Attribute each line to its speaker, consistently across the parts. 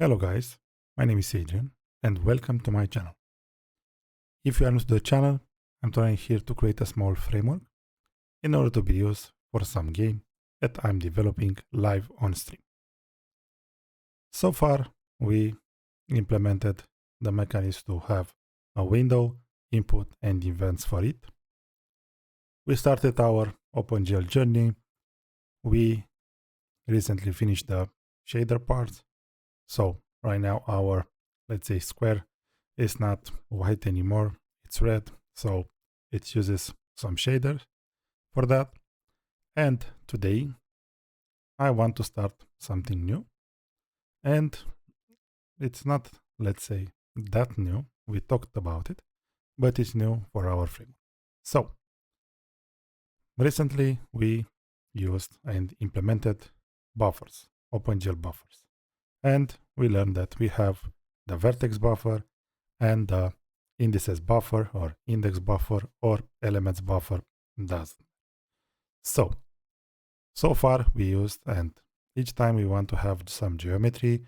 Speaker 1: Hello guys, my name is Adrian and welcome to my channel. If you are new to the channel, I'm trying here to create a small framework in order to be used for some game that I'm developing live on stream. So far, we implemented the mechanism to have a window, input and events for it. We started our OpenGL journey. We recently finished the shader parts. So right now our, let's say, square is not white anymore, it's red. So it uses some shaders for that. And today I want to start something new. And it's not, let's say, that new. We talked about it, but it's new for our framework. So recently we used and implemented buffers, OpenGL buffers. And we learned that we have the vertex buffer and the indices buffer or index buffer or elements buffer doesn't. So far we used, and each time we want to have some geometry,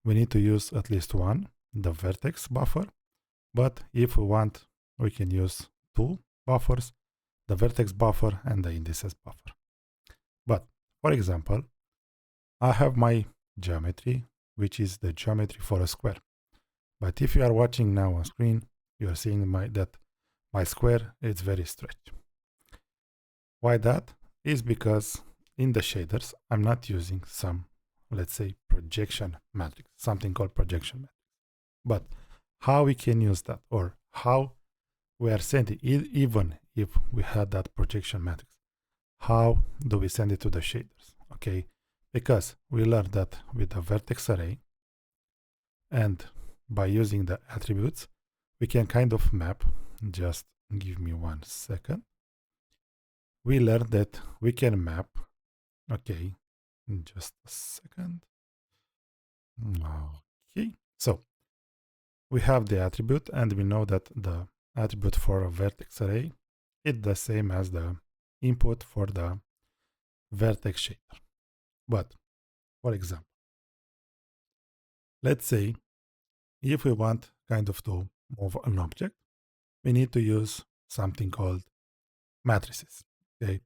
Speaker 1: we need to use at least one, the vertex buffer. But if we want, we can use two buffers, the vertex buffer and the indices buffer. But for example, I have my geometry, which is the geometry for a square. But if you are watching now on screen, you are seeing that my square is very stretched. Why that? Is because in the shaders, I'm not using some, let's say, projection matrix, something called projection matrix. But how we can use that, or how we are sending, even if we had that projection matrix, how do we send it to the shaders? Okay, because we learned that with the vertex array and by using the attributes, we can kind of map. Just give me 1 second. We learned that we can map. Okay, just a second. Okay, so we have the attribute and we know that the attribute for a vertex array is the same as the input for the vertex shader. But for example, let's say if we want kind of to move an object, we need to use something called matrices. Okay,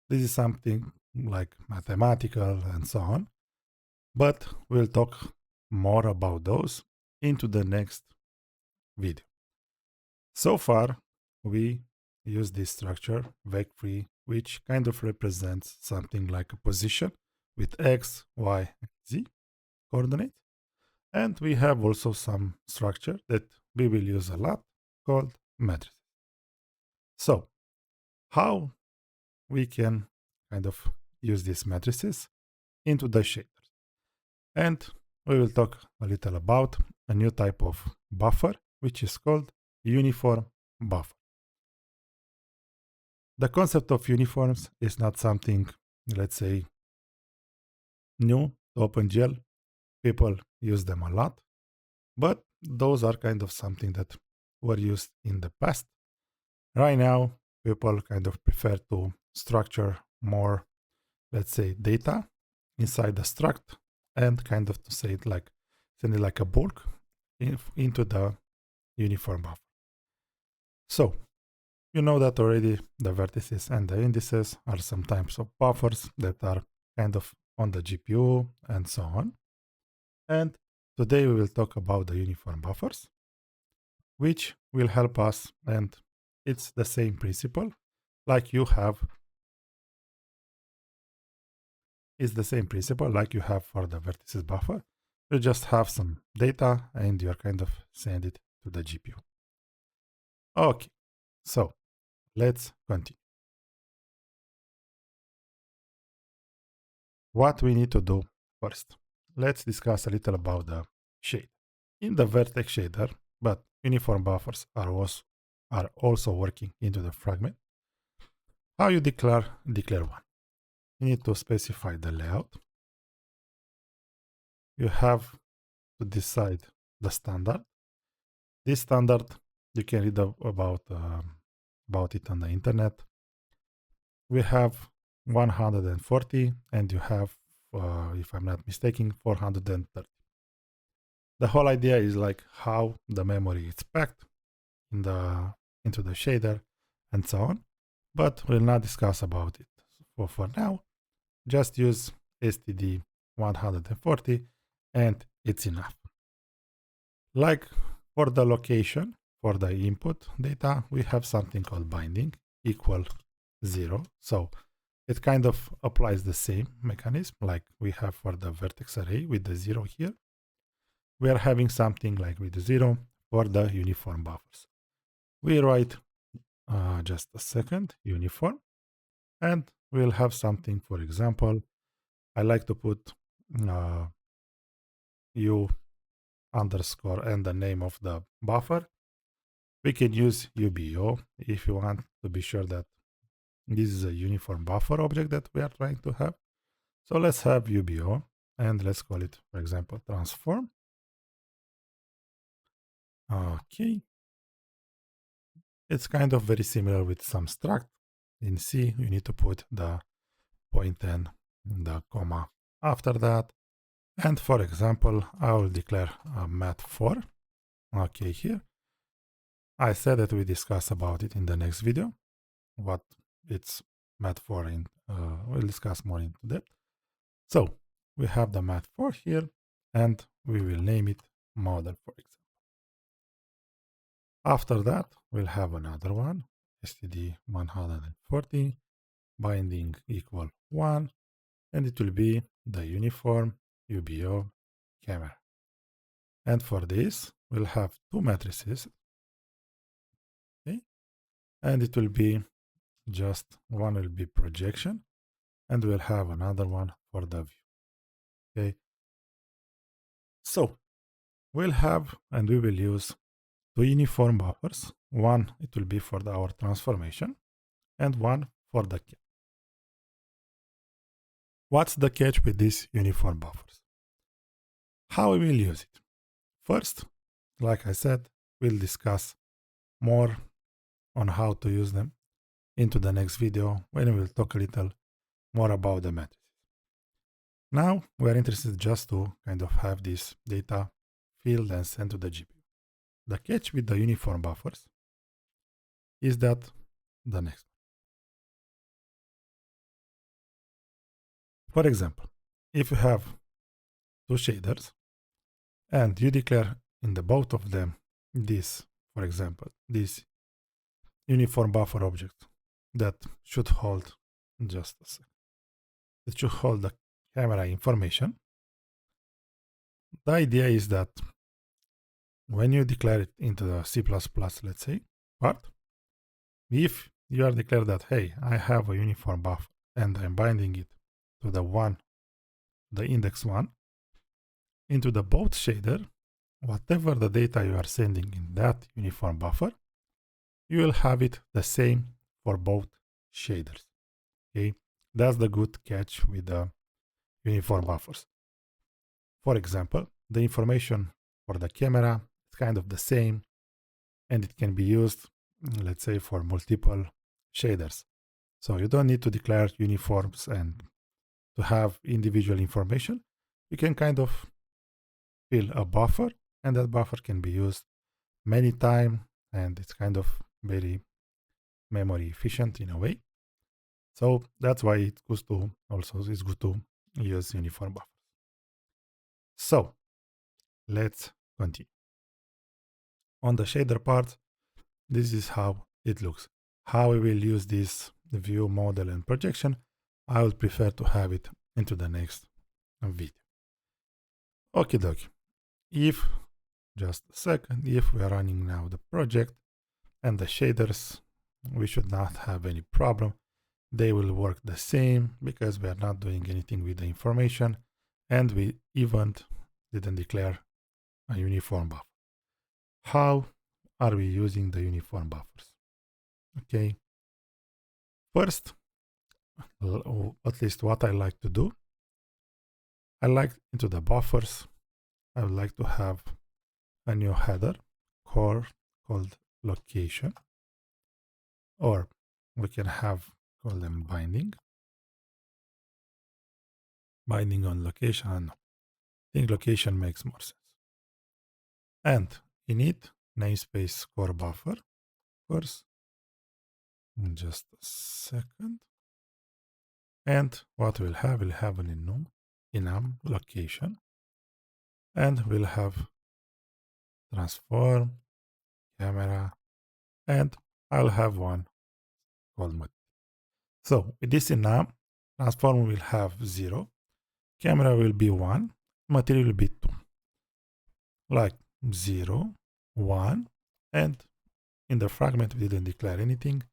Speaker 1: this is something like mathematical and so on, but we'll talk more about those into the next video. So far, we use this structure vec3, which kind of represents something like a position with x, y, and z coordinates. And we have also some structure that we will use a lot called matrices. So how we can kind of use these matrices into the shaders. And we will talk a little about a new type of buffer, which is called uniform buffer. The concept of uniforms is not something, let's say, new to OpenGL. People use them a lot, but those are kind of something that were used in the past. Right now, people kind of prefer to structure more, let's say, data inside the struct and kind of to say it like, send it like a bulk into the uniform buffer. So you know that already the vertices and the indices are some types of buffers that are kind of on the GPU and so on. And today we will talk about the uniform buffers, which will help us, and it's the same principle like you have. It's the same principle like you have for the vertices buffer. You just have some data and you're kind of send it to the GPU. Okay, so let's continue. What we need to do first, let's discuss a little about the shade. In the vertex shader, but uniform buffers are also working into the fragment. How you declare one? You need to specify the layout. You have to decide the standard. This standard, you can read about it on the internet. We have 140 and you have, if I'm not mistaken, 430. The whole idea is like how the memory is packed in into the shader and so on, but we'll not discuss about it for now. Just use std 140 and it's enough. Like for the location, for the input data, we have something called binding equal 0. So it kind of applies the same mechanism like we have for the vertex array with the 0 here. We are having something like with the 0 for the uniform buffers. We write just a second uniform, and we'll have something, for example, I like to put u underscore and the name of the buffer. We can use UBO if you want to be sure that this is a uniform buffer object that we are trying to have. So let's have UBO and let's call it, for example, transform. Okay. It's kind of very similar with some struct. In C, you need to put the point and the comma after that. And for example, I will declare a math4. Okay, here. I said that we discuss about it in the next video, what it's math4 in. We'll discuss more into depth. So we have the math4 here, and we will name it model, for example. After that, we'll have another one, std 140, binding equal 1, and it will be the uniform UBO camera. And for this, we'll have two matrices, okay? And it will be just one will be projection, and we'll have another one for the view, okay? So we'll have, and we will use two uniform buffers. One, it will be for our transformation, and one for the catch. What's the catch with these uniform buffers? How we will use it? First, like I said, we'll discuss more on how to use them into the next video when we'll talk a little more about the matrices. Now we're interested just to kind of have this data filled and sent to the GPU. The catch with the uniform buffers is that the next. For example, if you have two shaders and you declare in the both of them this, for example, this uniform buffer object that should hold just a second. It should hold the camera information. The idea is that when you declare it into the C++, let's say, part, if you are declared that, hey, I have a uniform buffer and I'm binding it to the one, the index 1, into the both shader, whatever the data you are sending in that uniform buffer, you will have it the same for both shaders. Okay, that's the good catch with the uniform buffers. For example, the information for the camera is kind of the same, and it can be used, let's say, for multiple shaders. So you don't need to declare uniforms and to have individual information. You can kind of fill a buffer, and that buffer can be used many times, and it's kind of very memory efficient in a way. So that's why it's good to use uniform buffers. So let's continue. On the shader part, this is how it looks. How we will use this view, model, and projection, I would prefer to have it into the next video. Okay, dokie. If, just a second, if we are running now the project and the shaders, we should not have any problem. They will work the same because we are not doing anything with the information, and we even didn't declare a uniform buffer. How are we using the uniform buffers? Okay. First, at least what I like to do, I like into the buffers, I would like to have a new header core called location, or we can have call them binding on location. I think location makes more sense. And init namespace core buffer, of course. Just a second. And what we'll have an enum location, and we'll have transform, camera, and I'll have one called material. So with this enum, transform will have 0, camera will be 1, material will be 2. Like 0, 1, and in the fragment we didn't declare anything,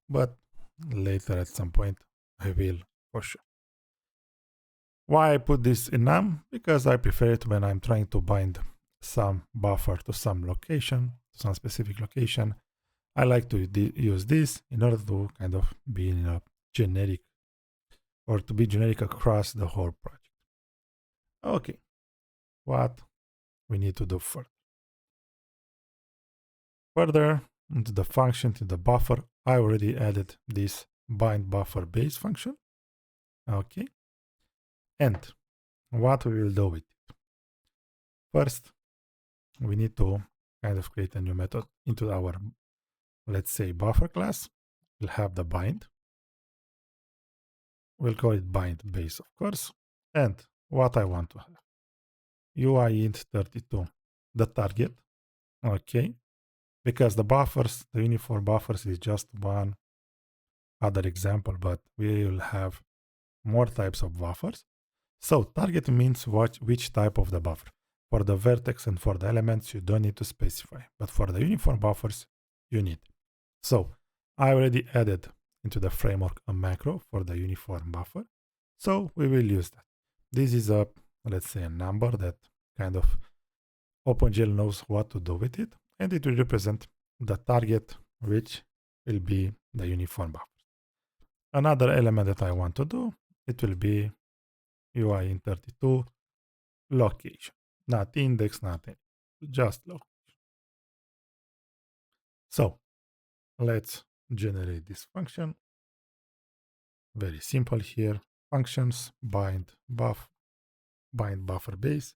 Speaker 1: but later at some point I will for sure. Why I put this in num? Because I prefer it when I'm trying to bind some buffer to some location, some specific location. I like to use this in order to kind of be in a generic, or to be generic across the whole project. Okay, what we need to do further? Further into the function, to the buffer, I already added this bind buffer base function. Okay, and what we will do with it? First, we need to kind of create a new method into our, let's say, buffer class. We'll have the bind. We'll call it bind base, of course. And what I want to have, UI int 32, the target. Okay, because the buffers, the uniform buffers is just one other example, but we will have more types of buffers. So target means which type of the buffer. For the vertex and for the elements, you don't need to specify, but for the uniform buffers, you need. So I already added into the framework a macro for the uniform buffer. So we will use that. This is a, let's say, a number that kind of OpenGL knows what to do with it, and it will represent the target, which will be the uniform buffer. Another element that I want to do, it will be UI in 32 location, not index, not any, just location. So let's generate this function. Very simple here. Functions bind buffer base.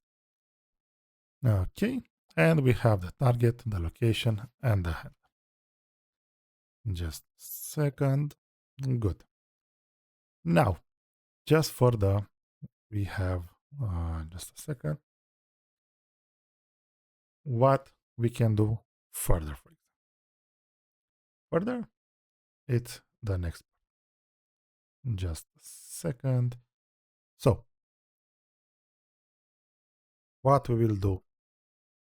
Speaker 1: Okay, and we have the target, the location, and the header. Just a second. Good. Now, just for the, we have just a second. What we can do further, for example. Further, it's the next part. Just a second. So, what we will do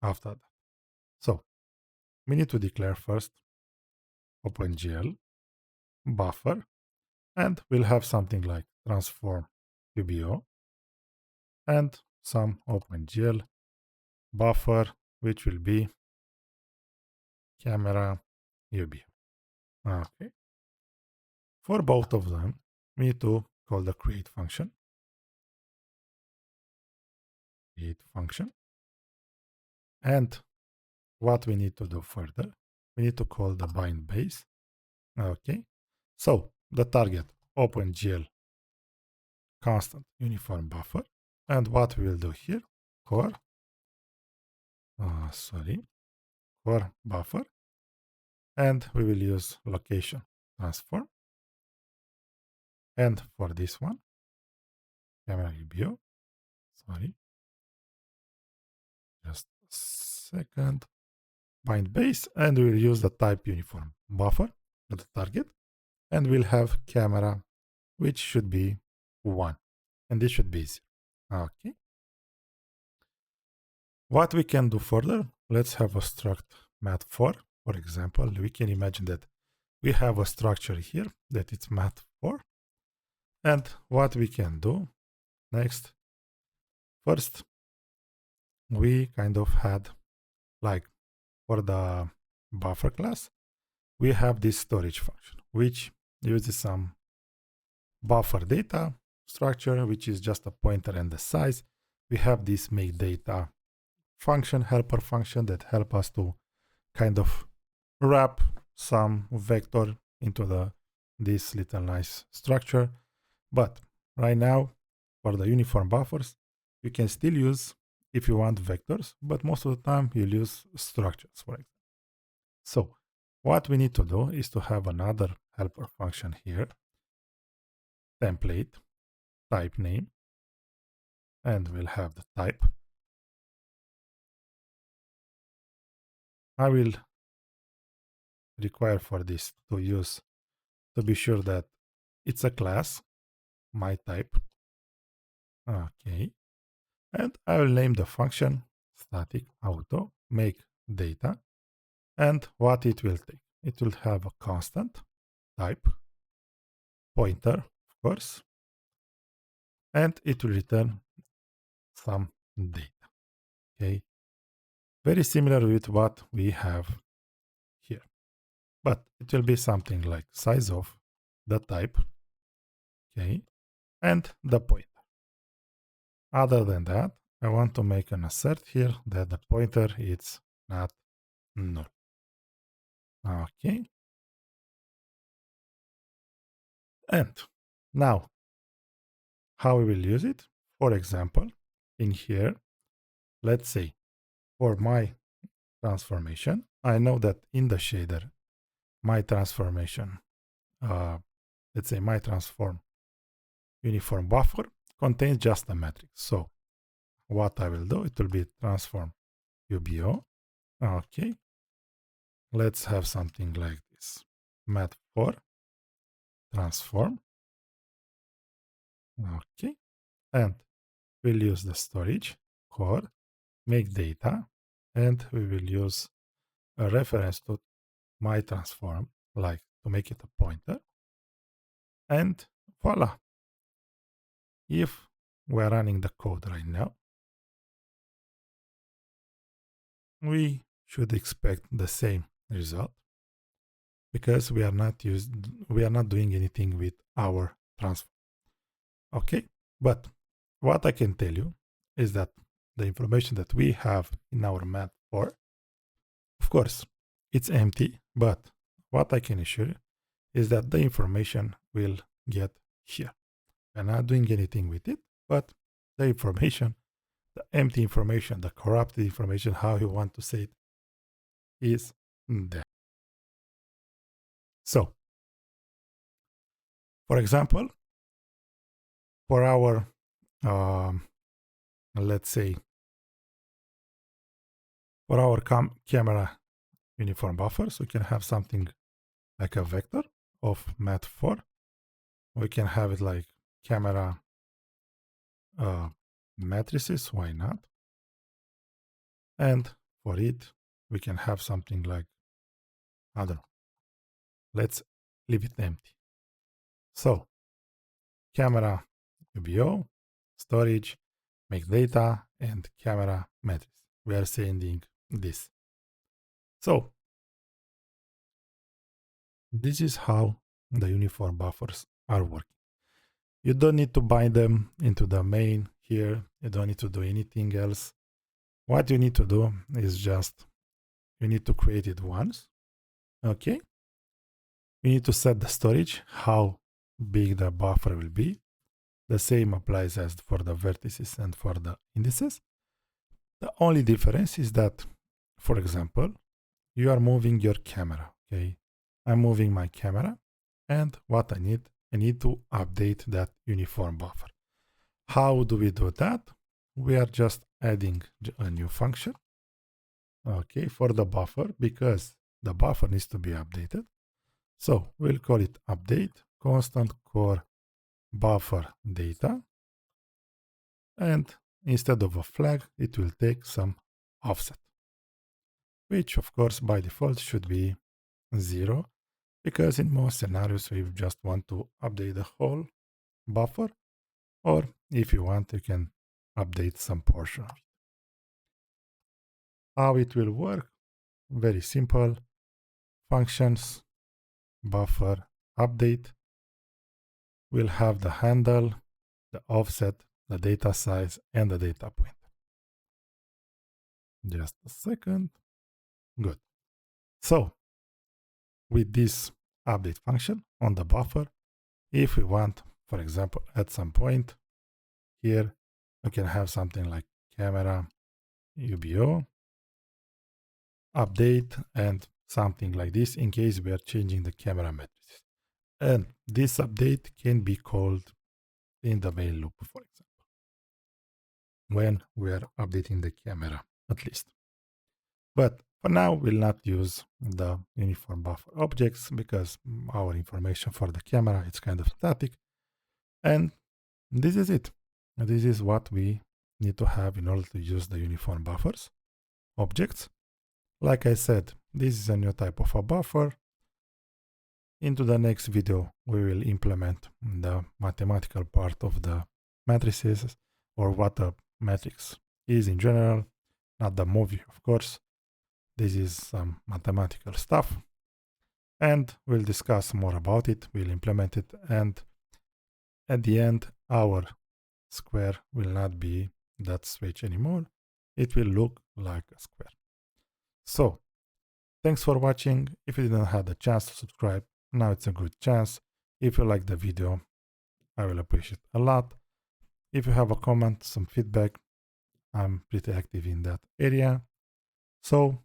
Speaker 1: after that? So, we need to declare first OpenGL buffer, and we'll have something like transform UBO and some OpenGL buffer, which will be camera UBO. Okay. For both of them, we need to call the create function. And what we need to do further, we need to call the bind base. Okay. So the target OpenGL constant uniform buffer. And what we will do here, core buffer. And we will use location transform. And for this one, camera UBO, just a second, bind base, and we will use the type uniform buffer at the target, and we'll have camera, which should be 1, and this should be 0. Okay. What we can do further, let's have a struct mat4. For example, we can imagine that we have a structure here that it's mat4. And what we can do next, first, we kind of had, like for the buffer class, we have this storage function, which uses some buffer data structure, which is just a pointer and the size. We have this make data function, helper function, that help us to kind of wrap some vector into this little nice structure. But right now, for the uniform buffers, you can still use if you want vectors, but most of the time you'll use structures, for example. So what we need to do is to have another helper function here, template, type name, and we'll have the type. I will require for this to be sure that it's a class, my type. Okay. And I will name the function static auto make data, and what it will take. It will have a constant type, pointer, of course, and it will return some data. Okay. Very similar with what we have here. But it will be something like size of the type, okay, and the pointer. Other than that, I want to make an assert here that the pointer is not null. Okay. And now, how we will use it? For example, in here, let's say for my transformation, I know that in the shader, my transformation, let's say my transform uniform buffer contains just a matrix. So what I will do, it will be transform UBO. Okay. Let's have something like this. Mat4 transform. Okay. And we'll use the storage core, make data, and we will use a reference to my transform, like to make it a pointer. And voila. If we're running the code right now, we should expect the same result because we are not doing anything with our transform. Okay, but what I can tell you is that the information that we have in our mat4, of course, it's empty, but what I can assure you is that the information will get here. We're not doing anything with it, but the information, the empty information, the corrupted information, how you want to say it, is there. So, for example, for our, let's say, for our camera uniform buffers, we can have something like a vector of mat4. We can have it like camera matrices, why not? And for it, we can have something like, I don't know, let's leave it empty. So, camera UBO, storage, make data, and camera matrix. We are sending this. So, this is how the uniform buffers are working. You don't need to bind them into the main here. You don't need to do anything else. What you need to do is just, you need to create it once. Okay. You need to set the storage, how big the buffer will be. The same applies as for the vertices and for the indices. The only difference is that, for example, you are moving your camera. Okay. I'm moving my camera, and what I need to update that uniform buffer. How do we do that? We are just adding a new function, okay, for the buffer, because the buffer needs to be updated. So we'll call it update constant core buffer data, and instead of a flag, it will take some offset, which of course by default should be 0, because in most scenarios we just want to update the whole buffer, or if you want, you can update some portion of it. How it will work? Very simple. Functions, buffer, update. We'll have the handle, the offset, the data size, and the data point. Just a second. Good. So, with this update function on the buffer, if we want, for example, at some point here, we can have something like camera UBO, update, and something like this in case we are changing the camera matrices. And this update can be called in the main loop, for example, when we are updating the camera, at least. But for now, we'll not use the uniform buffer objects because our information for the camera is kind of static. And this is it. This is what we need to have in order to use the uniform buffers objects. Like I said, this is a new type of a buffer. Into the next video, we will implement the mathematical part of the matrices, or what a matrix is in general, not the movie, of course. This is some mathematical stuff, and we'll discuss more about it, we'll implement it, and at the end, our square will not be that switch anymore. It will look like a square. So, thanks for watching. If you didn't have the chance to subscribe, now it's a good chance. If you like the video, I will appreciate it a lot. If you have a comment, some feedback, I'm pretty active in that area. So,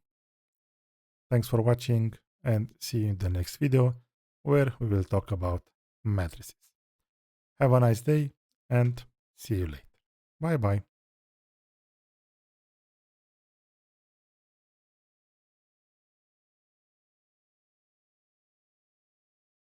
Speaker 1: thanks for watching, and see you in the next video where we will talk about matrices. Have a nice day and see you later. Bye bye.